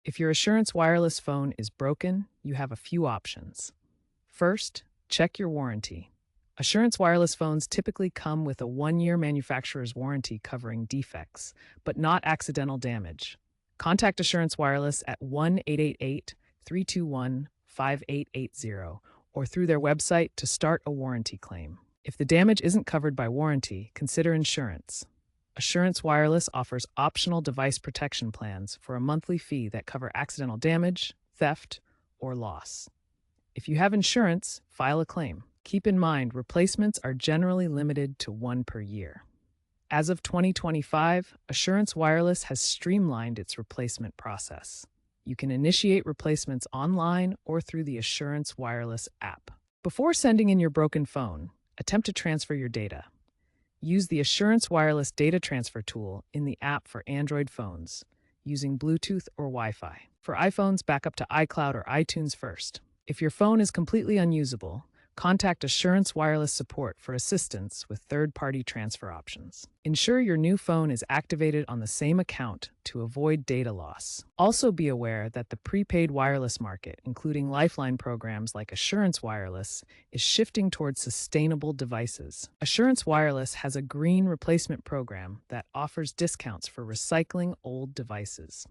If your Assurance Wireless phone is broken, you have a few options. First, check your warranty. Assurance Wireless phones typically come with a 1-year manufacturer's warranty covering defects, but not accidental damage. Contact Assurance Wireless at 1-888-321-5880 or through their website to start a warranty claim. If the damage isn't covered by warranty, consider insurance. Assurance Wireless offers optional device protection plans for a monthly fee that cover accidental damage, theft, or loss. If you have insurance, file a claim. Keep in mind, replacements are generally limited to one per year. As of 2025, Assurance Wireless has streamlined its replacement process. You can initiate replacements online or through the Assurance Wireless app. Before sending in your broken phone, attempt to transfer your data. Use the Assurance Wireless data transfer tool in the app for Android phones, using Bluetooth or Wi-Fi. For iPhones, back up to iCloud or iTunes first. If your phone is completely unusable, contact Assurance Wireless support for assistance with third-party transfer options. Ensure your new phone is activated on the same account to avoid data loss. Also be aware that the prepaid wireless market, including lifeline programs like Assurance Wireless, is shifting towards sustainable devices. Assurance Wireless has a green replacement program that offers discounts for recycling old devices.